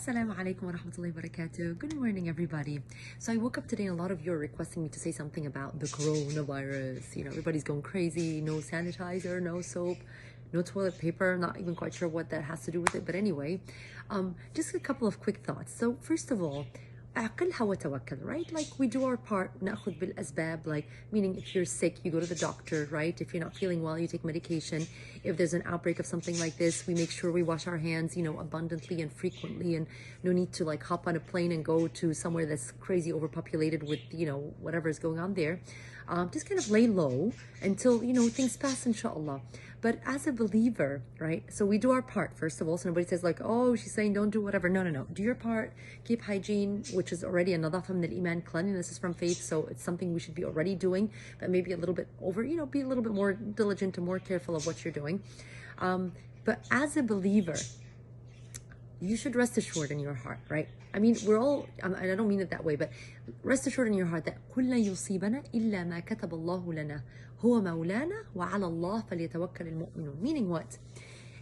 Assalamu alaikum wa rahmatullahi wa barakatuh. Good morning, everybody. So I woke up today and a lot of you are requesting me to say something about the coronavirus. You know, everybody's going crazy. No sanitizer, no soap, no toilet paper. Not even quite sure what that has to do with it. But anyway, just a couple of quick thoughts. So first of all, أعقلها وتوكل, right? Like we do our part, نأخذ بالأسباب, like meaning if you're sick, you go to the doctor, right? If you're not feeling well, you take medication. If there's an outbreak of something like this, we make sure we wash our hands, you know, abundantly and frequently, and no need to like hop on a plane and go to somewhere that's crazy overpopulated with, you know, whatever is going on there. Just kind of lay low until, you know, things pass, inshallah. But as a believer, right? So we do our part, first of all. So nobody says like, oh, she's saying don't do whatever. No, no, no. Do your part. Keep hygiene, which is already a nadafa min al-iman. Cleanliness is from faith. So it's something we should be already doing, but maybe a little bit over, you know, be a little bit more diligent and more careful of what you're doing. But as a believer, you should rest assured in your heart, right? I mean, we're all, and I don't mean it that way, but rest assured in your heart that كُلَّ يُصِيبَنَا إِلَّا مَا كَتَبَ اللَّهُ لَنَا هُوَ مَوْلَانَا وَعَلَى اللَّهِ فَلْيَتَوَكَّلِ الْمُؤْمِنُونَ. Meaning what?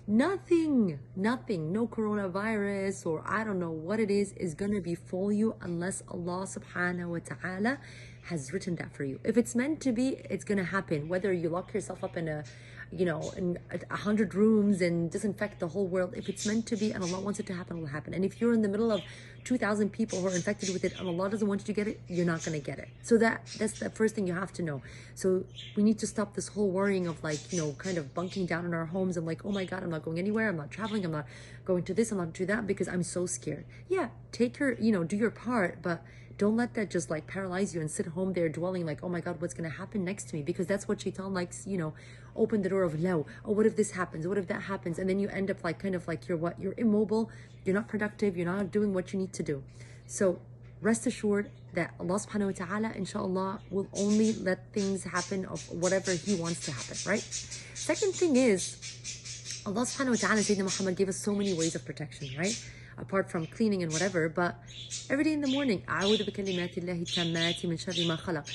Nothing, no coronavirus or I don't know what it is going to befall you unless Allah subhanahu wa ta'ala has written that for you. If it's meant to be, it's going to happen. Whether you lock yourself up in a, you know, in 100 rooms and disinfect the whole world, if it's meant to be and Allah wants it to happen, it will happen. And if you're in the middle of 2,000 people who are infected with it and Allah doesn't want you to get it, you're not going to get it. So that's the first thing you have to know. So we need to stop this whole worrying of like, you know, kind of bunking down in our homes and like, oh my God, I'm not going anywhere, I'm not traveling, I'm not going to this, I'm not to that because I'm so scared. Yeah, take your, you know, do your part, but don't let that just like paralyze you and sit home there dwelling like, oh my God, what's going to happen next to me? Because that's what shaitan likes, you know, open the door of law. Oh, what if this happens? What if that happens? And then you end up like kind of like you're immobile, you're not productive, you're not doing what you need to do. So rest assured that Allah subhanahu wa ta'ala, inshallah, will only let things happen of whatever He wants to happen, right? Second thing is, Allah subhanahu wa ta'ala, Sayyidina Muhammad gave us so many ways of protection, right? Apart from cleaning and whatever, but every day in the morning, أعوذ بكلمات الله التامات من شر ما خلق.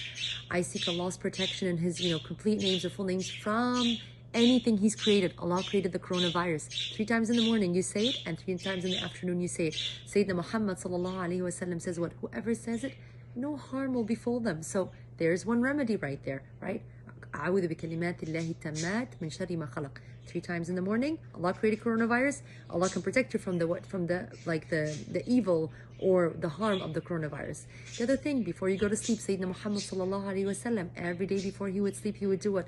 I seek Allah's protection and His, you know, complete names or full names from anything He's created. Allah created the coronavirus. 3 times in the morning you say it, and 3 times in the afternoon you say it. Sayyidina Muhammad sallallahu alaihi wasallam says what? Whoever says it, no harm will befall them. So there's one remedy right there, right? أعوذ بكلمات الله التامات من شر ما خلق. 3 times in the morning, Allah created coronavirus. Allah can protect you from the what? From the like the evil or the harm of the coronavirus. The other thing, before you go to sleep, Sayyidina Muhammad sallallahu alaihi wasallam, every day before he would sleep, he would do what?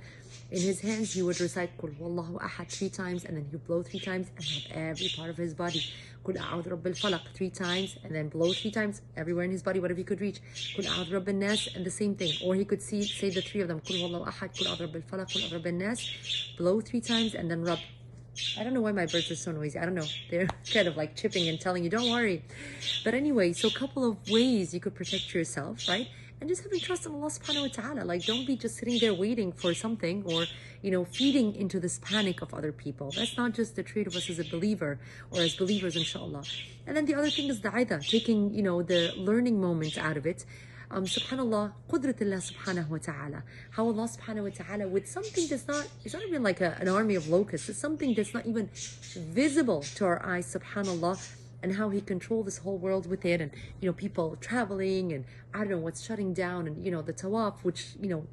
In his hands, he would recite Qul Huwallahu Ahad 3 times, and then he would blow 3 times and have every part of his body. Qul A'udhu Rabbil Falaq 3 times, and then blow 3 times everywhere in his body, whatever he could reach. Qul A'udhu Rabbin Nas, and the same thing. Or he could say the 3 of them. Qul Huwallahu Ahad, Qul A'udhu Rabbil Falaq, Qul A'udhu Rabbin Nas. Blow 3 times and then rub. I don't know why my birds are so noisy. I don't know. They're kind of like chipping and telling you, don't worry. But anyway, so a couple of ways you could protect yourself, right? And just having trust in Allah subhanahu wa ta'ala. Like, don't be just sitting there waiting for something or, you know, feeding into this panic of other people. That's not just the trait of us as a believer or as believers, inshallah. And then the other thing is da'ida, taking, you know, the learning moments out of it. Subhanallah, Qudratullah subhanahu wa ta'ala. How Allah subhanahu wa ta'ala with something that's not, it's not even like an army of locusts. It's something that's not even visible to our eyes, subhanallah. And how He controlled this whole world with it. And, you know, people traveling and I don't know what's shutting down. And, you know, the tawaf, which, you know,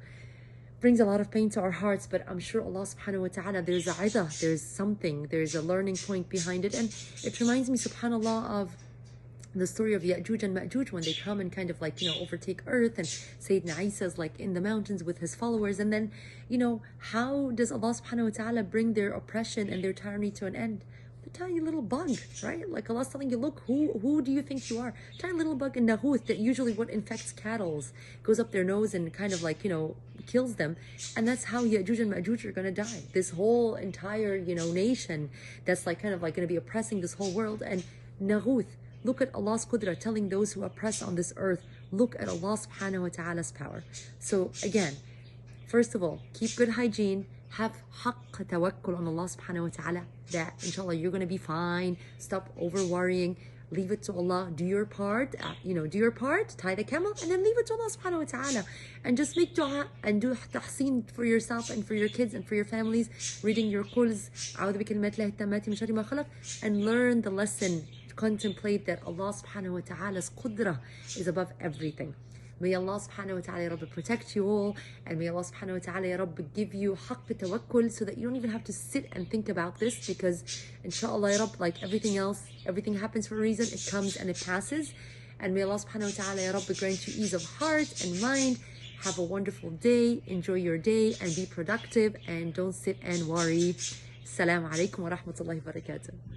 brings a lot of pain to our hearts. But I'm sure Allah subhanahu wa ta'ala, there's a idah, there's something, there's a learning point behind it. And it reminds me, subhanallah, of the story of Ya'juj and Ma'juj when they come and kind of like, you know, overtake earth, and Sayyidina Isa's like in the mountains with his followers. And then, you know, how does Allah subhanahu wa ta'ala bring their oppression and their tyranny to an end? The tiny little bug, right? Like Allah's telling you, look, who do you think you are? Tiny little bug in Nahuth that usually what infects cattle, goes up their nose and kind of like, you know, kills them. And that's how Ya'juj and Ma'juj are going to die. This whole entire, you know, nation that's like kind of like going to be oppressing this whole world. And Nahuth, look at Allah's qudra telling those who oppress on this earth, look at Allah subhanahu wa ta'ala's power. So again, first of all, keep good hygiene, have haqq tawakkul on Allah subhanahu wa ta'ala, that inshallah you're going to be fine. Stop over worrying, leave it to Allah, do your part, you know, do your part, tie the camel, and then leave it to Allah subhanahu wa ta'ala. And just make dua and do tahseen for yourself and for your kids and for your families, reading your quls, أعوذ بكلمات الله التامات من شر ما خلق, and learn the lesson contemplate that Allah subhanahu wa ta'ala's qudra is above everything. May Allah subhanahu wa ta'ala ya Rabbi protect you all, and may Allah subhanahu wa ta'ala ya Rabbi give you haqq tawakkul so that you don't even have to sit and think about this, because inshallah ya Rabbi, like everything else, everything happens for a reason. It comes and it passes. And may Allah subhanahu wa ta'ala ya Rabbi grant you ease of heart and mind. Have a wonderful day, enjoy your day and be productive, and don't sit and worry. Assalamu alaikum wa rahmatullahi wa barakatuh.